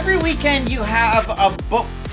every weekend you have a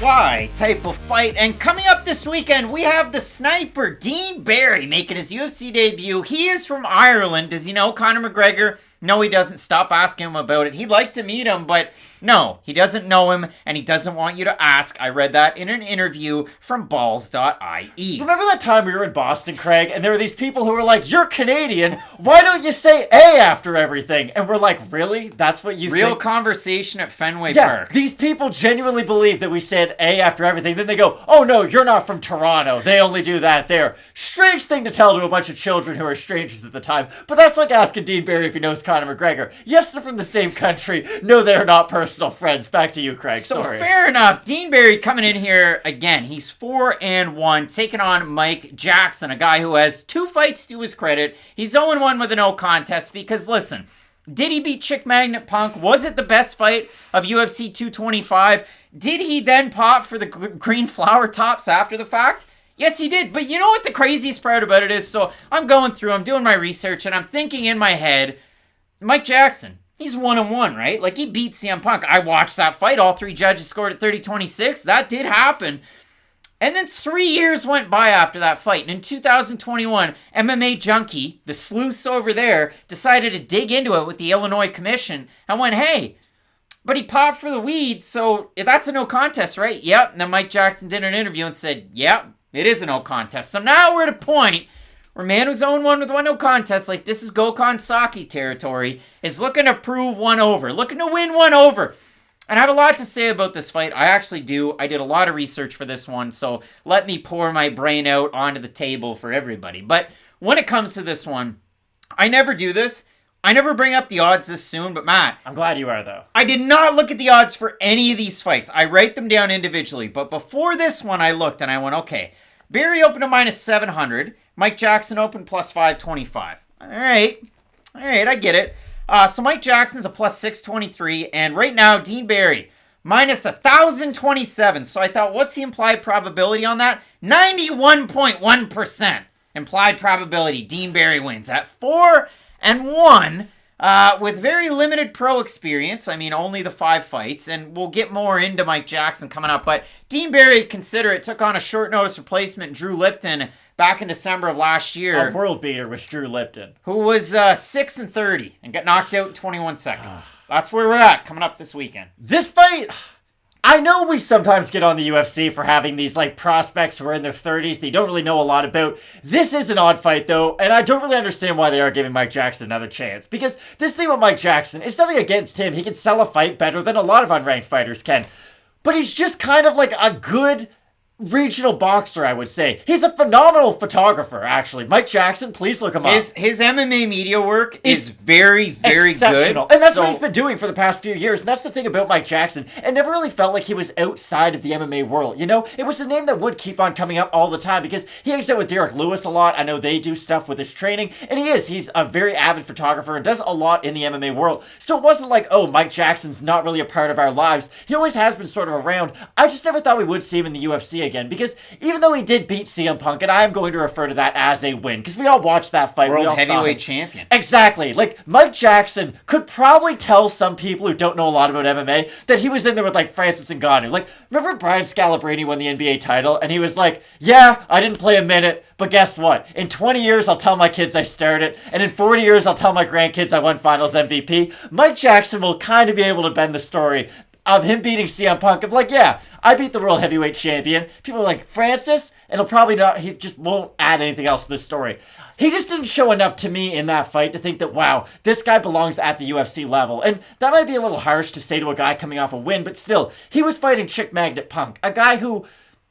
why type of fight, and coming up this weekend we have the sniper Dean Barry making his UFC debut. He is from Ireland. Does he know Conor McGregor? No, he doesn't. Stop asking him about it. He'd like to meet him, but no, he doesn't know him, and he doesn't want you to ask. I read that in an interview from balls.ie. Remember that time we were in Boston, Craig, and there were these people who were like, "You're Canadian, why don't you say A after everything?" And we're like, really? That's what you Real think? conversation at Fenway Yeah, Park. these people genuinely believe that we said A after everything. Then they go, "Oh no, you're not from Toronto. They only do that there." Strange thing to tell to a bunch of children who are strangers at the time. But that's like asking Dean Barry if he knows Conor McGregor. Yes, they're from the same country. No, they're not personal friends. Back to you, Craig. So Sorry. fair enough. Dean Barry coming in here again. He's 4-1, taking on Mike Jackson, a guy who has 2 fights to his credit. He's 0-1 with a no contest because, listen, did he beat Chick Magnet Punk? Was it the best fight of UFC 225? Did he then pop for the green flower tops after the fact? Yes, he did. But you know what the craziest part about it is? So I'm going through, I'm doing my research, and I'm thinking in my head, Mike Jackson, he's 1-1, right? Like, he beat CM Punk. I watched that fight. All 3 judges scored at 30-26. That did happen. And then 3 years went by after that fight. And in 2021, MMA Junkie, the sleuths over there, decided to dig into it with the Illinois Commission and went, hey, but he popped for the weed, so that's a no contest, right? Yep. And then Mike Jackson did an interview and said, yep, it is a no contest. So now we're at a point where man who's 0-1 with 1 no contest, like this is Gokhan Saki territory, is looking to prove 1 over, looking to win 1 over. And I have a lot to say about this fight. I actually do. I did a lot of research for this one, so let me pour my brain out onto the table for everybody. But when it comes to this one, I never do this. I never bring up the odds this soon, but Matt, I'm glad you are, though. I did not look at the odds for any of these fights. I write them down individually, but before this one, I looked and I went, okay, Barry opened to -700. Mike Jackson opened +525. All right, I get it. So Mike Jackson's a +623, and right now, Dean Barry, -1,027. So I thought, what's the implied probability on that? 91.1% implied probability. Dean Barry wins at 4-1. With very limited pro experience. I mean, only the 5 fights, and we'll get more into Mike Jackson coming up. But Dean Barry, consider it, took on a short notice replacement, Drew Lipton, back in December of last year. A world beater was Drew Lipton, who was 6-30 and got knocked out in 21 seconds. That's where we're at coming up this weekend. This fight, I know we sometimes get on the UFC for having these like prospects who are in their 30s they don't really know a lot about. This is an odd fight though, and I don't really understand why they are giving Mike Jackson another chance. Because this thing with Mike Jackson, it's nothing against him. He can sell a fight better than a lot of unranked fighters can. But he's just kind of like a good regional boxer, I would say. He's a phenomenal photographer, actually. Mike Jackson, please look him up. His MMA media work is very, very exceptional. good. And that's what he's been doing for the past few years. And that's the thing about Mike Jackson. It never really felt like he was outside of the MMA world, you know? It was a name that would keep on coming up all the time because he hangs out with Derek Lewis a lot. I know they do stuff with his training. And he's a very avid photographer and does a lot in the MMA world. So it wasn't like, oh, Mike Jackson's not really a part of our lives. He always has been sort of around. I just never thought we would see him in the UFC again, because even though he did beat CM Punk, and I am going to refer to that as a win, because we all watched that fight. World heavyweight champion. Exactly. Like, Mike Jackson could probably tell some people who don't know a lot about MMA that he was in there with, like, Francis Ngannou. Like, remember Brian Scalabrine won the NBA title, and he was like, yeah, I didn't play a minute, but guess what? In 20 years, I'll tell my kids I started, and in 40 years, I'll tell my grandkids I won Finals MVP. Mike Jackson will kind of be able to bend the story of him beating CM Punk, of like, yeah, I beat the world heavyweight champion. People are like, Francis? And he'll probably not, he just won't add anything else to this story. He just didn't show enough to me in that fight to think that, wow, this guy belongs at the UFC level. And that might be a little harsh to say to a guy coming off a win, but still, he was fighting Chick Magnet Punk, a guy who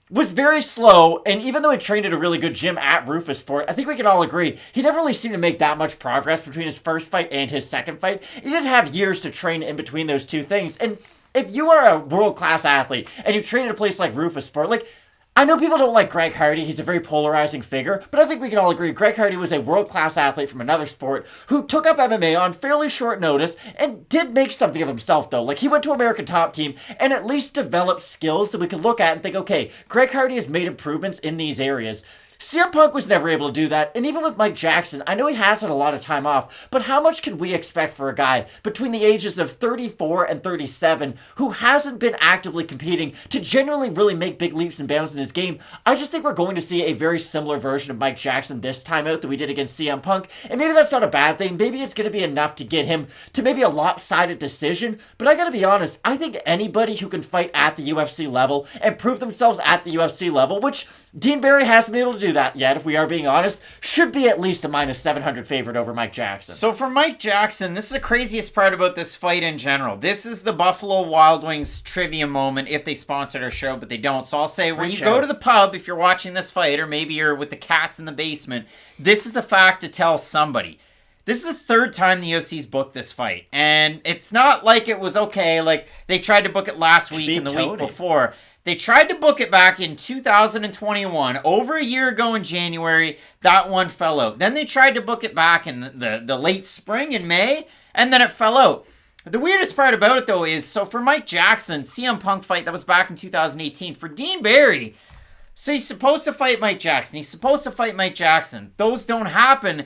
was very slow, and even though he trained at a really good gym at Rufus Sport, I think we can all agree, he never really seemed to make that much progress between his first fight and his second fight. He didn't have years to train in between those two things, and if you are a world-class athlete and you train at a place like Rufus Sport, like, I know people don't like Greg Hardy, he's a very polarizing figure, but I think we can all agree Greg Hardy was a world-class athlete from another sport who took up MMA on fairly short notice and did make something of himself, though. Like, he went to American Top Team and at least developed skills that we could look at and think, okay, Greg Hardy has made improvements in these areas. CM Punk was never able to do that, and even with Mike Jackson, I know he has had a lot of time off, but how much can we expect for a guy between the ages of 34 and 37 who hasn't been actively competing to genuinely really make big leaps and bounds in his game? I just think we're going to see a very similar version of Mike Jackson this time out that we did against CM Punk, and maybe that's not a bad thing. Maybe it's going to be enough to get him to maybe a lopsided decision, but I gotta be honest, I think anybody who can fight at the UFC level and prove themselves at the UFC level, which Dean Barry hasn't been able to do that yet, if we are being honest, should be at least a minus 700 favorite over Mike Jackson. So for Mike Jackson, this is the craziest part about this fight in general. This is the Buffalo Wild Wings trivia moment if they sponsored our show, but they don't. So I'll say, when you go to the pub, if you're watching this fight, or maybe you're with the cats in the basement, this is the fact to tell somebody. This is the third time the UFC's booked this fight. And it's not like it was okay, like they tried to book it last week and the week before. They tried to book it back in 2021, over a year ago in January. That one fell out. Then they tried to book it back in the late spring in May, and then it fell out. The weirdest part about it, though, is, so for Mike Jackson, CM Punk fight, that was back in 2018. For Dean Barry, so he's supposed to fight Mike Jackson. He's supposed to fight Mike Jackson. Those don't happen.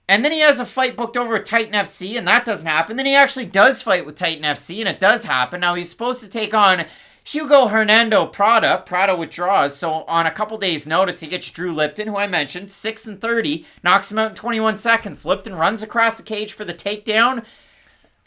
And then he has a fight booked over at Titan FC, and that doesn't happen. Then he actually does fight with Titan FC, and it does happen. Now, he's supposed to take on Hugo Hernando Prada withdraws, so on a couple days' notice, he gets Drew Lipton, who I mentioned, 6-30, knocks him out in 21 seconds. Lipton runs across the cage for the takedown,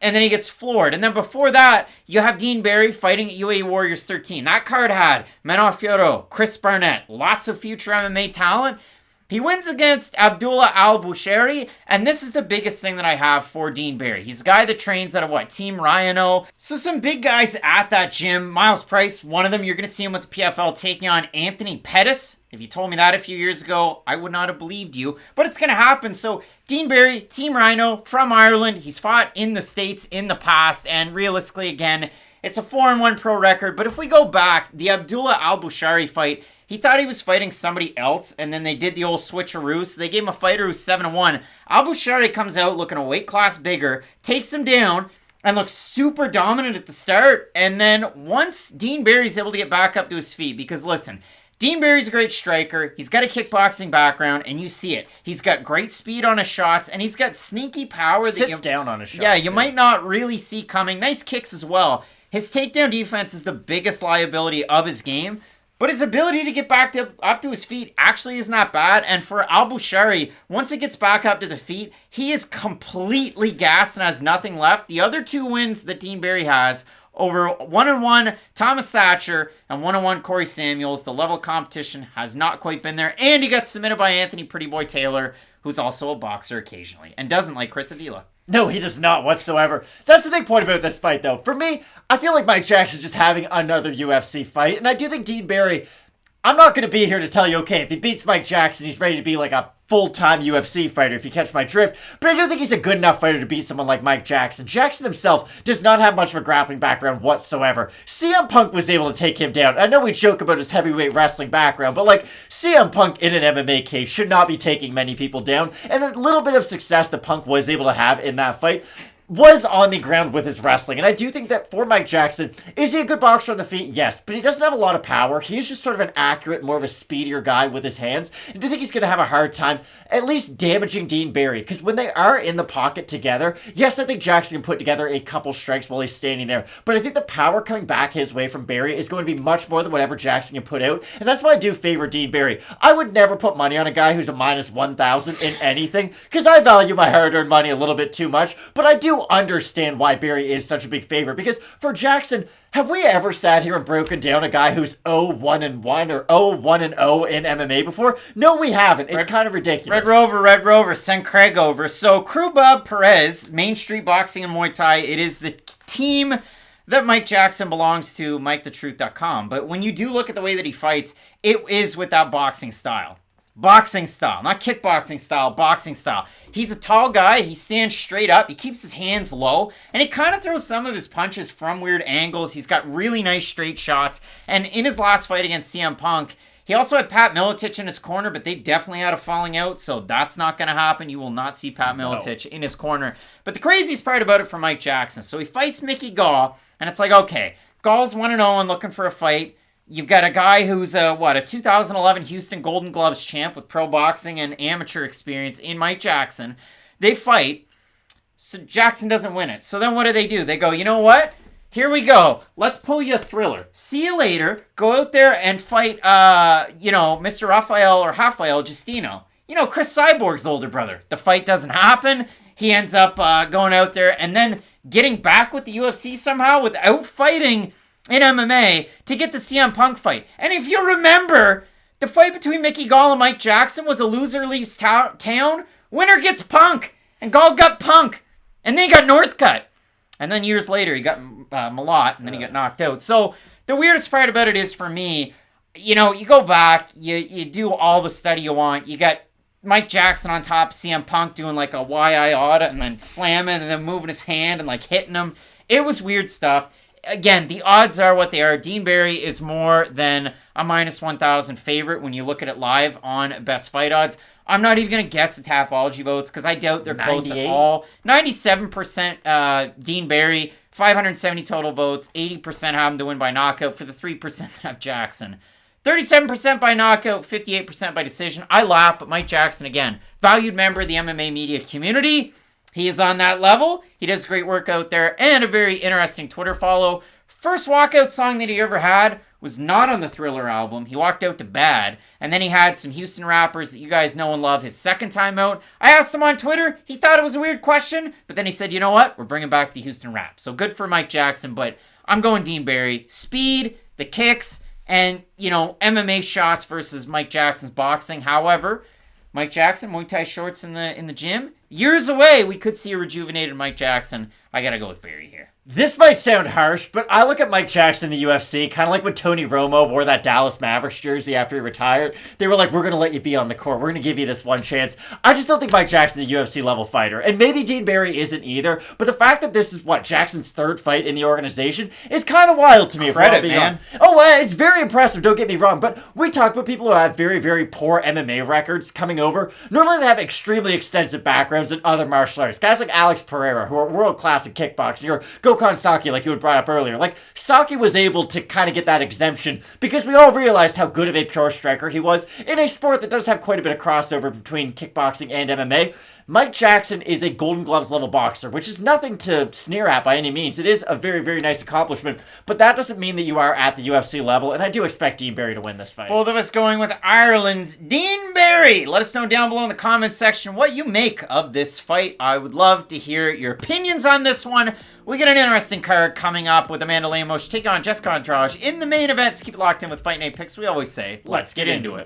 and then he gets floored. And then before that, you have Dean Barry fighting at UAE Warriors 13. That card had Manon Fiorot, Chris Barnett, lots of future MMA talent. He wins against Abdullah Al-Bushari, and this is the biggest thing that I have for Dean Barry. He's a guy that trains at Team Ryano. So some big guys at that gym. Miles Price, one of them, you're going to see him with the PFL taking on Anthony Pettis. If you told me that a few years ago, I would not have believed you, but it's going to happen. So Dean Barry, Team Rhino, from Ireland. He's fought in the States in the past, and realistically, again, it's a 4-1 pro record. But if we go back, the Abdullah Al-Bushari fight, he thought he was fighting somebody else, and then they did the old switcheroo, so they gave him a fighter who's 7-1. Al-Bushari comes out looking a weight class bigger, takes him down, and looks super dominant at the start. And then once Dean Barry's able to get back up to his feet, because listen, Dean Barry's a great striker, he's got a kickboxing background, and you see it. He's got great speed on his shots, and he's got sneaky power. Sits down on his shots. Yeah, you might not really see coming. Nice kicks as well. His takedown defense is the biggest liability of his game. But his ability to get back up to his feet actually isn't that bad. And for Al-Bushari, once it gets back up to the feet, he is completely gassed and has nothing left. The other two wins that Dean Barry has over 1-1 Thomas Thatcher and 1-1 Corey Samuels, the level of competition has not quite been there. And he got submitted by Anthony Pretty Boy Taylor, who's also a boxer occasionally and doesn't like Chris Avila. No, he does not whatsoever. That's the big point about this fight, though. For me, I feel like Mike Jackson's just having another UFC fight, and I do think Dean Barry, I'm not going to be here to tell you, okay, if he beats Mike Jackson, he's ready to be like a full-time UFC fighter, if you catch my drift. But I do think he's a good enough fighter to beat someone like Mike Jackson. Jackson himself does not have much of a grappling background whatsoever. CM Punk was able to take him down. I know we joke about his heavyweight wrestling background, but like, CM Punk in an MMA case should not be taking many people down. And the little bit of success that Punk was able to have in that fight was on the ground with his wrestling. And I do think that for Mike Jackson, is he a good boxer on the feet? Yes, but he doesn't have a lot of power. He's just sort of an accurate, more of a speedier guy with his hands. I do think he's going to have a hard time at least damaging Dean Barry, because when they are in the pocket together, yes, I think Jackson can put together a couple strikes while he's standing there, but I think the power coming back his way from Barry is going to be much more than whatever Jackson can put out, and that's why I do favor Dean Barry. I would never put money on a guy who's a minus 1,000 in anything, because I value my hard-earned money a litlittle bit too much, but I do understand why Barry is such a big favorite, because for Jackson, have we ever sat here and broken down a guy who's 0-1-1 or 0-1-0 in MMA before? No, we haven't. It's kind of ridiculous. Red Rover, send Craig over. So, Krubab Perez, Main Street Boxing and Muay Thai, it is the team that Mike Jackson belongs to, MikeTheTruth.com. But when you do look at the way that he fights, it is with that boxing style. Boxing style, not kickboxing style, boxing style. He's a tall guy, he stands straight up, he keeps his hands low, and he kind of throws some of his punches from weird angles. He's got really nice straight shots, and in his last fight against CM Punk, he also had Pat Miletich in his corner, but they definitely had a falling out, so that's not going to happen. You will not see Pat Miletich in his corner. But the craziest part about it for Mike Jackson, so he fights Mickey Gall, and it's like, okay, Gall's 1-0 and looking for a fight. You've got a guy who's a 2011 Houston Golden Gloves champ with pro boxing and amateur experience in Mike Jackson. They fight. So Jackson doesn't win it. So then what do? They go, you know what? Here we go. Let's pull you a thriller. See you later. Go out there and fight, Mr. Rafael or Rafael Justino. Chris Cyborg's older brother. The fight doesn't happen. He ends up going out there and then getting back with the UFC somehow without fighting in MMA to get the CM Punk fight. And if you remember, the fight between Mickey Gall and Mike Jackson was a loser leaves town. Winner gets Punk. And Gall got Punk. And then he got Northcutt. And then years later, he got Malott, and then he got knocked out. So the weirdest part about it is, for me, you go back, you do all the study you want. You got Mike Jackson on top of CM Punk doing like a YI Otta and then slamming and then moving his hand and like hitting him. It was weird stuff. Again, the odds are what they are. Dean Barry is more than a minus 1,000 favorite when you look at it live on Best Fight Odds. I'm not even going to guess the Tapology votes because I doubt they're close at all. 97% Dean Barry, 570 total votes, 80% have him to win by knockout for the 3% that have Jackson. 37% by knockout, 58% by decision. I laugh, but Mike Jackson, again, valued member of the MMA media community. He is on that level. He does great work out there and a very interesting Twitter follow. First walkout song that he ever had was not on the Thriller album. He walked out to Bad. And then he had some Houston rappers that you guys know and love his second time out. I asked him on Twitter. He thought it was a weird question. But then he said, you know what? We're bringing back the Houston rap. So good for Mike Jackson. But I'm going Dean Barry. Speed, the kicks, and, MMA shots versus Mike Jackson's boxing. However, Mike Jackson, Muay Thai shorts in the gym. Years away, we could see a rejuvenated Mike Jackson. I got to go with Barry here. This might sound harsh, but I look at Mike Jackson in the UFC, kind of like when Tony Romo wore that Dallas Mavericks jersey after he retired. They were like, we're going to let you be on the court. We're going to give you this one chance. I just don't think Mike Jackson's a UFC level fighter. And maybe Dean Barry isn't either. But the fact that this is, Jackson's third fight in the organization is kind of wild to me. Credit, man. It's very impressive. Don't get me wrong. But we talked about people who have very, very poor MMA records coming over. Normally they have extremely extensive backgrounds in other martial arts. Guys like Alex Pereira, who are world class at kickboxing, or Gokhan Saki, like you had brought up earlier. Like, Saki was able to kind of get that exemption because we all realized how good of a pure striker he was in a sport that does have quite a bit of crossover between kickboxing and MMA. Mike Jackson is a Golden Gloves level boxer, which is nothing to sneer at by any means. It is a very, very nice accomplishment, but that doesn't mean that you are at the UFC level, and I do expect Dean Barry to win this fight. Both of us going with Ireland's Dean Barry. Let us know down below in the comments section what you make of this fight. I would love to hear your opinions on this one. We got an interesting card coming up with Amanda Lemos taking on Jessica Andrade in the main event. So keep it locked in with Fight Night Picks. We always say, let's get into it.